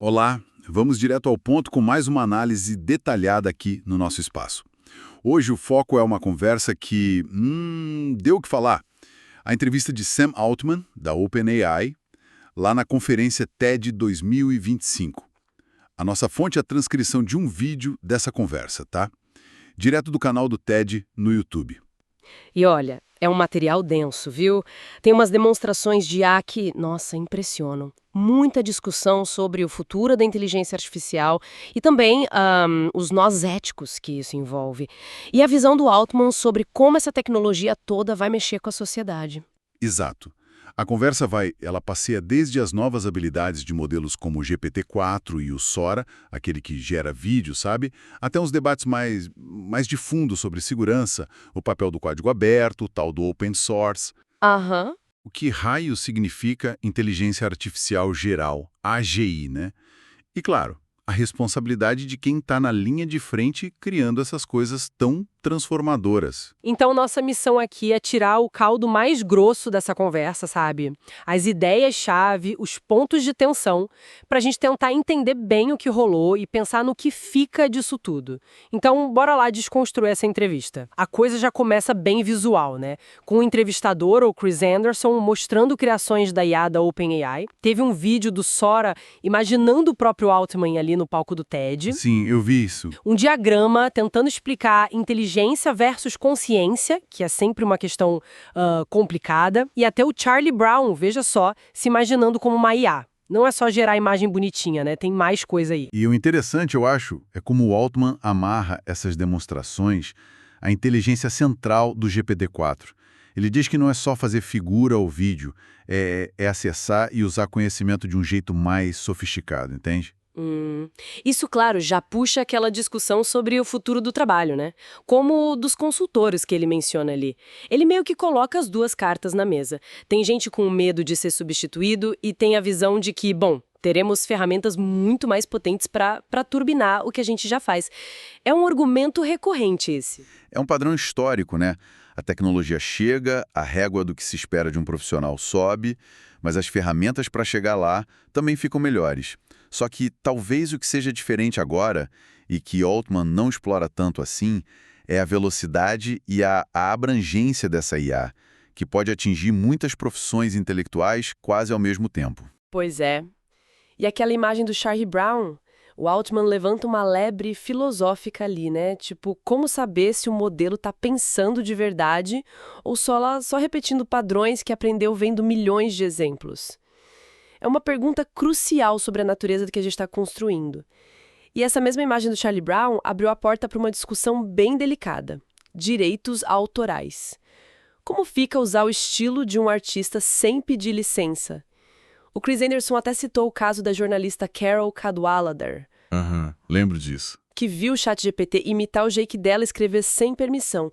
Olá, vamos direto ao ponto com mais uma análise detalhada aqui no nosso espaço. Hoje o foco é uma conversa que, deu o que falar. A entrevista de Sam Altman, da OpenAI, lá na conferência TED 2025. A nossa fonte é a transcrição de um vídeo dessa conversa, tá? Direto do canal do TED no YouTube. E olha, é um material denso, viu? Tem umas demonstrações de IA que, nossa, impressionam. Muita discussão sobre o futuro da inteligência artificial e também os nós éticos que isso envolve. E a visão do Altman sobre como essa tecnologia toda vai mexer com a sociedade. Exato. A conversa ela passeia desde as novas habilidades de modelos como o GPT-4 e o Sora, aquele que gera vídeo, sabe? Até uns debates mais de fundo sobre segurança, o papel do código aberto, o tal do open source. Aham. O que raio significa inteligência artificial geral, AGI, né? E claro, a responsabilidade de quem está na linha de frente criando essas coisas tão transformadoras. Então, nossa missão aqui é tirar o caldo mais grosso dessa conversa, sabe? As ideias-chave, os pontos de tensão, para a gente tentar entender bem o que rolou e pensar no que fica disso tudo. Então, bora lá desconstruir essa entrevista. A coisa já começa bem visual, né? Com o entrevistador, o Chris Anderson, mostrando criações da IA da OpenAI. Teve um vídeo do Sora imaginando o próprio Altman ali no palco do TED. Sim, eu vi isso. Um diagrama tentando explicar inteligência versus consciência, que é sempre uma questão complicada, e até o Charlie Brown, veja só, se imaginando como uma IA. Não é só gerar imagem bonitinha, né? Tem mais coisa aí. E o interessante, eu acho, é como o Altman amarra essas demonstrações à inteligência central do GPT-4. Ele diz que não é só fazer figura ou vídeo, é acessar e usar conhecimento de um jeito mais sofisticado, entende? Isso, claro, já puxa aquela discussão sobre o futuro do trabalho, né? Como o dos consultores que ele menciona ali. Ele meio que coloca as duas cartas na mesa. Tem gente com medo de ser substituído e tem a visão de que, bom, teremos ferramentas muito mais potentes para turbinar o que a gente já faz. É um argumento recorrente esse. É um padrão histórico, né? A tecnologia chega, a régua do que se espera de um profissional sobe, mas as ferramentas para chegar lá também ficam melhores. Só que talvez o que seja diferente agora, e que Altman não explora tanto assim, é a velocidade e a abrangência dessa IA, que pode atingir muitas profissões intelectuais quase ao mesmo tempo. Pois é. E aquela imagem do Charlie Brown, o Altman levanta uma lebre filosófica ali, né? Tipo, como saber se o modelo está pensando de verdade ou só repetindo padrões que aprendeu vendo milhões de exemplos? É uma pergunta crucial sobre a natureza do que a gente está construindo. E essa mesma imagem do Charlie Brown abriu a porta para uma discussão bem delicada. Direitos autorais. Como fica usar o estilo de um artista sem pedir licença? O Chris Anderson até citou o caso da jornalista Carol Cadwalader, Lembro disso. que viu o ChatGPT imitar o jeito dela escrever sem permissão.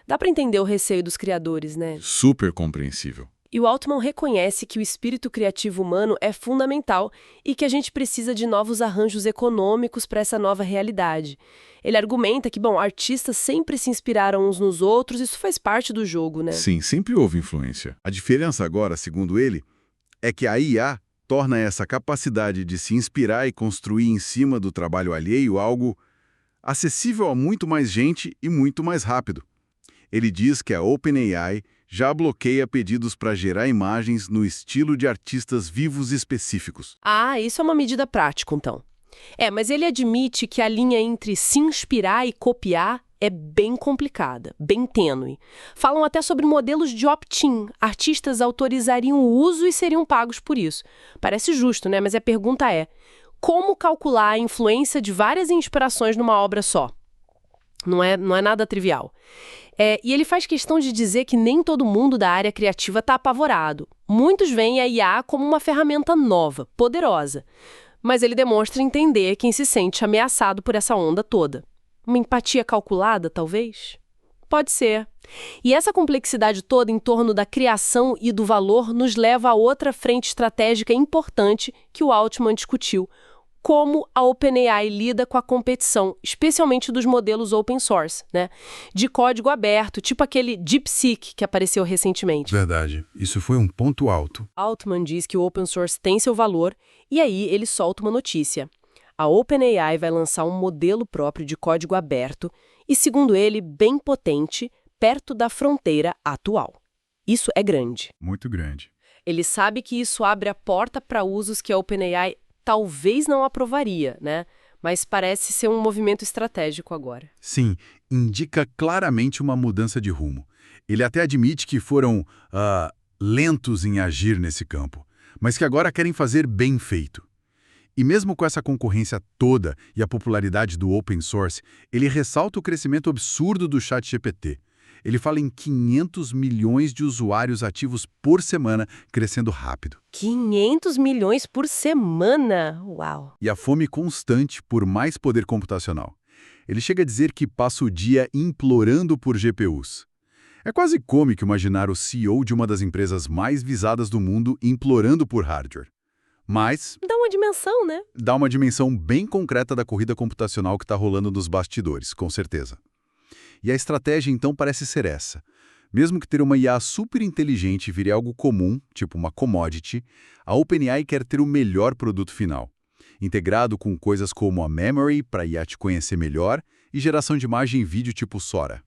Dá para entender o receio dos criadores, né? Super compreensível. E o Altman reconhece que o espírito criativo humano é fundamental e que a gente precisa de novos arranjos econômicos para essa nova realidade. Ele argumenta que, bom, artistas sempre se inspiraram uns nos outros, isso faz parte do jogo, né? Sim, sempre houve influência. A diferença agora, segundo ele, é que a IA torna essa capacidade de se inspirar e construir em cima do trabalho alheio algo acessível a muito mais gente e muito mais rápido. Ele diz que a OpenAI já bloqueia pedidos para gerar imagens no estilo de artistas vivos específicos. Ah, isso é uma medida prática, então. Mas ele admite que a linha entre se inspirar e copiar é bem complicada, bem tênue. Falam até sobre modelos de opt-in. Artistas autorizariam o uso e seriam pagos por isso. Parece justo, né? Mas a pergunta é, como calcular a influência de várias inspirações numa obra só? Não é nada trivial. E ele faz questão de dizer que nem todo mundo da área criativa está apavorado. Muitos veem a IA como uma ferramenta nova, poderosa. Mas ele demonstra entender quem se sente ameaçado por essa onda toda. Uma empatia calculada, talvez? Pode ser. E essa complexidade toda em torno da criação e do valor nos leva a outra frente estratégica importante que o Altman discutiu. Como a OpenAI lida com a competição, especialmente dos modelos open source, né? De código aberto, tipo aquele DeepSeek que apareceu recentemente. Verdade. Isso foi um ponto alto. Altman diz que o open source tem seu valor E aí ele solta uma notícia. A OpenAI vai lançar um modelo próprio de código aberto e, segundo ele, bem potente, perto da fronteira atual. Isso é grande. Muito grande. Ele sabe que isso abre a porta para usos que a OpenAI talvez não aprovaria, né? Mas parece ser um movimento estratégico agora. Sim, indica claramente uma mudança de rumo. Ele até admite que foram lentos em agir nesse campo, mas que agora querem fazer bem feito. E mesmo com essa concorrência toda e a popularidade do open source, ele ressalta o crescimento absurdo do ChatGPT. Ele fala em 500 milhões de usuários ativos por semana, crescendo rápido. 500 milhões por semana? Uau! E a fome constante por mais poder computacional. Ele chega a dizer que passa o dia implorando por GPUs. É quase cômico imaginar o CEO de uma das empresas mais visadas do mundo implorando por hardware. Mas Dá uma dimensão, né? dá uma dimensão bem concreta da corrida computacional que está rolando nos bastidores, com certeza. E a estratégia, então, parece ser essa. Mesmo que ter uma IA super inteligente vire algo comum, tipo uma commodity, a OpenAI quer ter o melhor produto final, integrado com coisas como a Memory, para a IA te conhecer melhor, e geração de imagem e vídeo tipo Sora.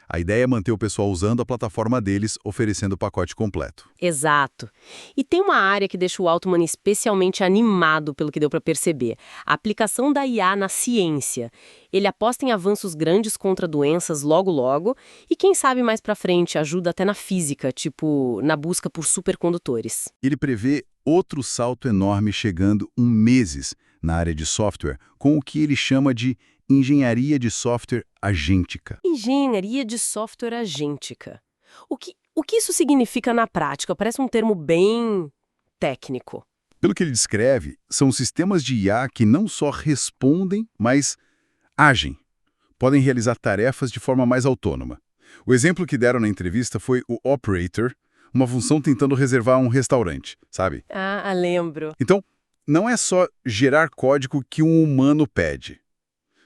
A ideia é manter o pessoal usando a plataforma deles, oferecendo o pacote completo. Exato. E tem uma área que deixa o Altman especialmente animado, pelo que deu para perceber. A aplicação da IA na ciência. Ele aposta em avanços grandes contra doenças logo, e quem sabe mais para frente ajuda até na física, tipo na busca por supercondutores. Ele prevê outro salto enorme chegando em meses na área de software, com o que ele chama de engenharia de software agêntica. Engenharia de software agêntica. O que isso significa na prática? Parece um termo bem técnico. Pelo que ele descreve, são sistemas de IA que não só respondem, mas agem. Podem realizar tarefas de forma mais autônoma. O exemplo que deram na entrevista foi o Operator, uma função tentando reservar um restaurante, sabe? Ah, lembro. Então, não é só gerar código que um humano pede.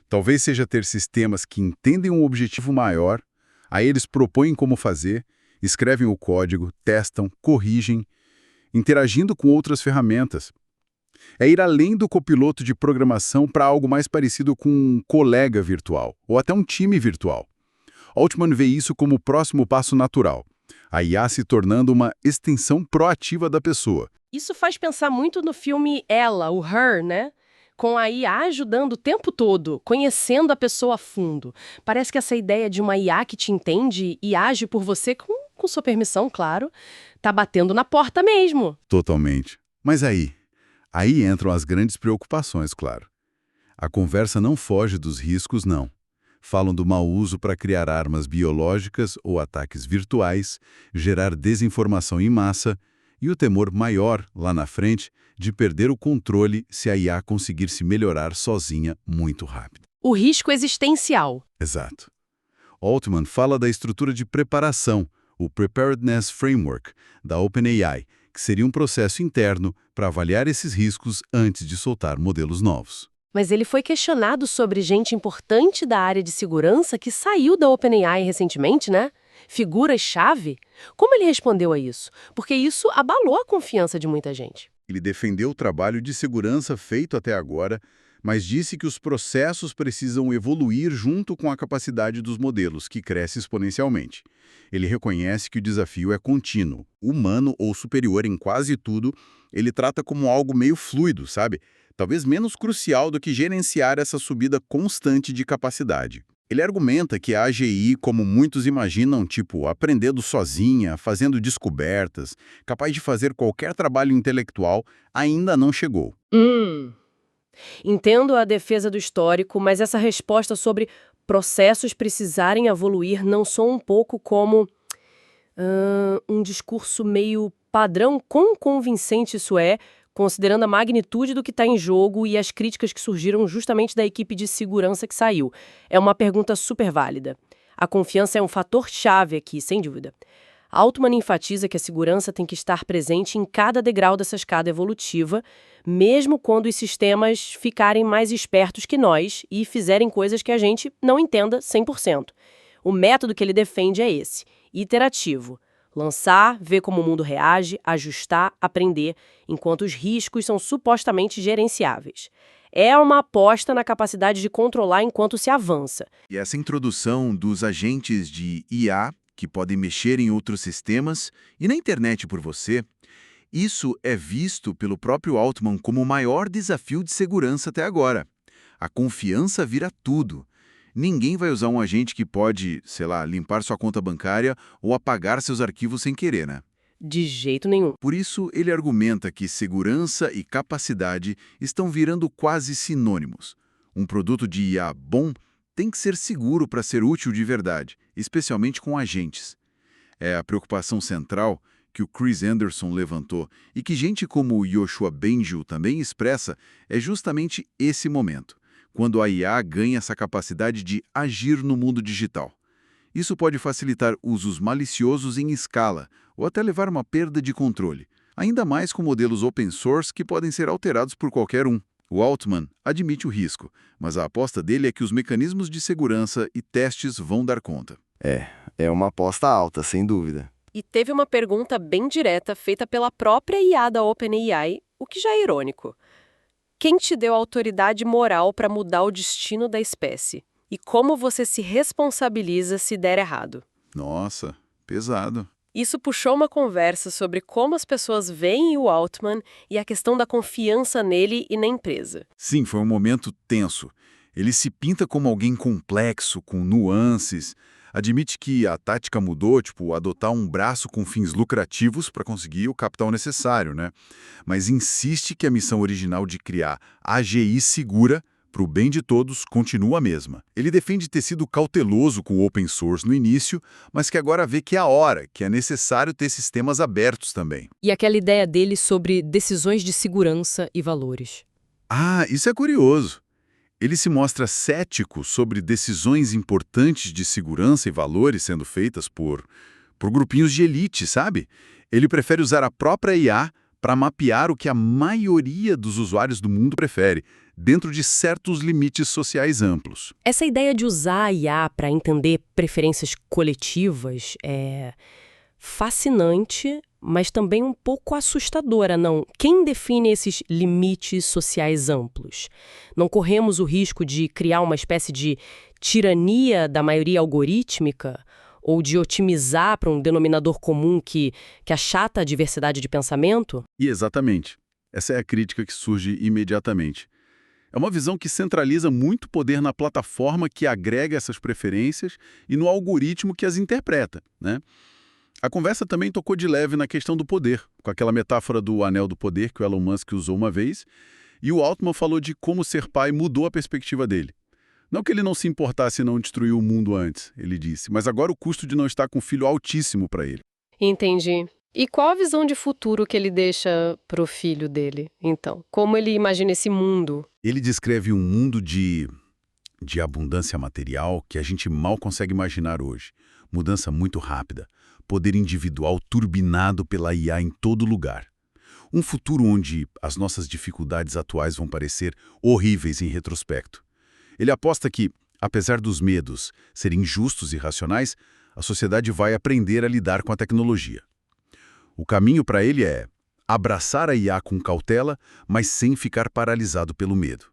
Talvez seja ter sistemas que entendem um objetivo maior, aí eles propõem como fazer, escrevem o código, testam, corrigem, interagindo com outras ferramentas. É ir além do copiloto de programação para algo mais parecido com um colega virtual, ou até um time virtual. Altman vê isso como o próximo passo natural, a IA se tornando uma extensão proativa da pessoa. Isso faz pensar muito no filme Ela, o Her, né? Com a IA ajudando o tempo todo, conhecendo a pessoa a fundo. Parece que essa ideia de uma IA que te entende e age por você com sua permissão, claro, tá batendo na porta mesmo. Totalmente. Mas aí entram as grandes preocupações, claro. A conversa não foge dos riscos, não. Falam do mau uso para criar armas biológicas ou ataques virtuais, gerar desinformação em massa e o temor maior, lá na frente, de perder o controle se a IA conseguir se melhorar sozinha muito rápido. O risco existencial. Exato. Altman fala da estrutura de preparação, o Preparedness Framework, da OpenAI, que seria um processo interno para avaliar esses riscos antes de soltar modelos novos. Mas ele foi questionado sobre gente importante da área de segurança que saiu da OpenAI recentemente, né? Figuras-chave? Como ele respondeu a isso? Porque isso abalou a confiança de muita gente. Ele defendeu o trabalho de segurança feito até agora, mas disse que os processos precisam evoluir junto com a capacidade dos modelos, que cresce exponencialmente. Ele reconhece que o desafio é contínuo, humano ou superior em quase tudo, ele trata como algo meio fluido, sabe? Talvez menos crucial do que gerenciar essa subida constante de capacidade. Ele argumenta que a AGI, como muitos imaginam, tipo, aprendendo sozinha, fazendo descobertas, capaz de fazer qualquer trabalho intelectual, ainda não chegou. Entendo a defesa do histórico, mas essa resposta sobre processos precisarem evoluir não soa um pouco como um discurso meio padrão? Quão convincente isso é, considerando a magnitude do que está em jogo e as críticas que surgiram justamente da equipe de segurança que saiu? É uma pergunta super válida. A confiança é um fator-chave aqui, sem dúvida. Altman enfatiza que a segurança tem que estar presente em cada degrau dessa escada evolutiva, mesmo quando os sistemas ficarem mais espertos que nós e fizerem coisas que a gente não entenda 100%. O método que ele defende é esse, iterativo. Lançar, ver como o mundo reage, ajustar, aprender, enquanto os riscos são supostamente gerenciáveis. É uma aposta na capacidade de controlar enquanto se avança. E essa introdução dos agentes de IA, que podem mexer em outros sistemas, e na internet por você, isso é visto pelo próprio Altman como o maior desafio de segurança até agora. A confiança vira tudo. Ninguém vai usar um agente que pode, sei lá, limpar sua conta bancária ou apagar seus arquivos sem querer, né? De jeito nenhum. Por isso, ele argumenta que segurança e capacidade estão virando quase sinônimos. Um produto de IA bom tem que ser seguro para ser útil de verdade, especialmente com agentes. É a preocupação central que o Chris Anderson levantou e que gente como o Yoshua Bengio também expressa é justamente esse momento, quando a IA ganha essa capacidade de agir no mundo digital. Isso pode facilitar usos maliciosos em escala ou até levar a uma perda de controle, ainda mais com modelos open source que podem ser alterados por qualquer um. O Altman admite o risco, mas a aposta dele é que os mecanismos de segurança e testes vão dar conta. É uma aposta alta, sem dúvida. E teve uma pergunta bem direta feita pela própria IA da OpenAI, o que já é irônico. Quem te deu a autoridade moral para mudar o destino da espécie? E como você se responsabiliza se der errado? Nossa, pesado. Isso puxou uma conversa sobre como as pessoas veem o Altman e a questão da confiança nele e na empresa. Sim, foi um momento tenso. Ele se pinta como alguém complexo, com nuances. Admite que a tática mudou, tipo, adotar um braço com fins lucrativos para conseguir o capital necessário, né? Mas insiste que a missão original de criar AGI segura para o bem de todos continua a mesma. Ele defende ter sido cauteloso com o open source no início, mas que agora vê que é a hora, que é necessário ter sistemas abertos também. E aquela ideia dele sobre decisões de segurança e valores. Ah, isso é curioso. Ele se mostra cético sobre decisões importantes de segurança e valores sendo feitas por grupinhos de elite, sabe? Ele prefere usar a própria IA para mapear o que a maioria dos usuários do mundo prefere, dentro de certos limites sociais amplos. Essa ideia de usar a IA para entender preferências coletivas é fascinante, mas também um pouco assustadora, não? Quem define esses limites sociais amplos? Não corremos o risco de criar uma espécie de tirania da maioria algorítmica? Ou de otimizar para um denominador comum que achata a diversidade de pensamento? E exatamente. Essa é a crítica que surge imediatamente. É uma visão que centraliza muito poder na plataforma que agrega essas preferências e no algoritmo que as interpreta, né? A conversa também tocou de leve na questão do poder, com aquela metáfora do anel do poder que o Elon Musk usou uma vez, e o Altman falou de como ser pai mudou a perspectiva dele. Não que ele não se importasse em não destruir o mundo antes, ele disse, mas agora o custo de não estar com um filho altíssimo para ele. Entendi. E qual a visão de futuro que ele deixa para o filho dele, então? Como ele imagina esse mundo? Ele descreve um mundo de abundância material que a gente mal consegue imaginar hoje. Mudança muito rápida, poder individual turbinado pela IA em todo lugar. Um futuro onde as nossas dificuldades atuais vão parecer horríveis em retrospecto. Ele aposta que, apesar dos medos serem injustos e racionais, a sociedade vai aprender a lidar com a tecnologia. O caminho para ele é abraçar a IA com cautela, mas sem ficar paralisado pelo medo.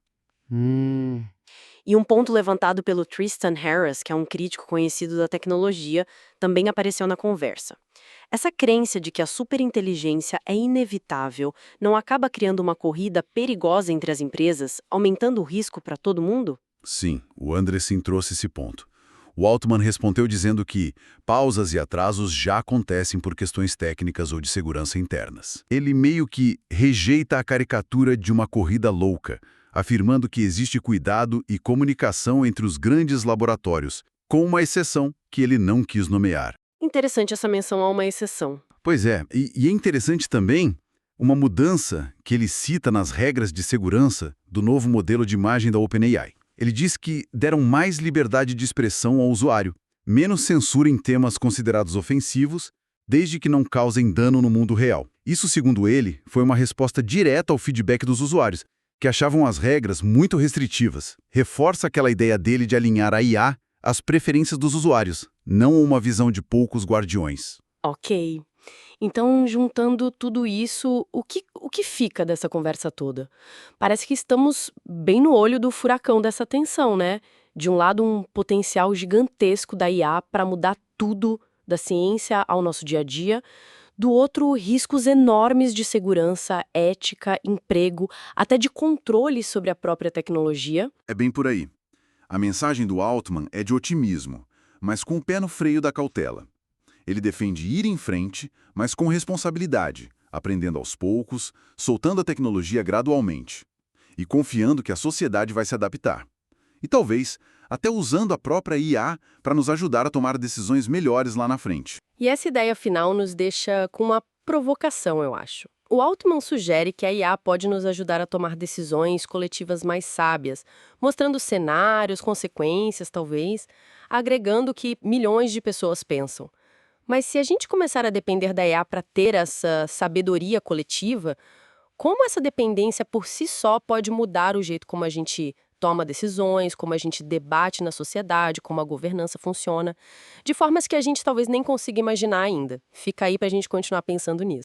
E um ponto levantado pelo Tristan Harris, que é um crítico conhecido da tecnologia, também apareceu na conversa. Essa crença de que a superinteligência é inevitável não acaba criando uma corrida perigosa entre as empresas, aumentando o risco para todo mundo? Sim, o Andressen trouxe esse ponto. O Altman respondeu dizendo que pausas e atrasos já acontecem por questões técnicas ou de segurança internas. Ele meio que rejeita a caricatura de uma corrida louca, afirmando que existe cuidado e comunicação entre os grandes laboratórios, com uma exceção que ele não quis nomear. Interessante essa menção a uma exceção. Pois é, e é interessante também uma mudança que ele cita nas regras de segurança do novo modelo de imagem da OpenAI. Ele diz que deram mais liberdade de expressão ao usuário, menos censura em temas considerados ofensivos, desde que não causem dano no mundo real. Isso, segundo ele, foi uma resposta direta ao feedback dos usuários, que achavam as regras muito restritivas. Reforça aquela ideia dele de alinhar a IA às preferências dos usuários, não uma visão de poucos guardiões. Ok. Então, juntando tudo isso, o que fica dessa conversa toda? Parece que estamos bem no olho do furacão dessa tensão, né? De um lado, um potencial gigantesco da IA para mudar tudo, da ciência ao nosso dia a dia. Do outro, riscos enormes de segurança, ética, emprego, até de controle sobre a própria tecnologia. É bem por aí. A mensagem do Altman é de otimismo, mas com o pé no freio da cautela. Ele defende ir em frente, mas com responsabilidade, aprendendo aos poucos, soltando a tecnologia gradualmente e confiando que a sociedade vai se adaptar. E talvez até usando a própria IA para nos ajudar a tomar decisões melhores lá na frente. E essa ideia final nos deixa com uma provocação, eu acho. O Altman sugere que a IA pode nos ajudar a tomar decisões coletivas mais sábias, mostrando cenários, consequências, talvez, agregando o que milhões de pessoas pensam. Mas se a gente começar a depender da IA para ter essa sabedoria coletiva, como essa dependência por si só pode mudar o jeito como a gente toma decisões, como a gente debate na sociedade, como a governança funciona, de formas que a gente talvez nem consiga imaginar ainda. Fica aí para a gente continuar pensando nisso.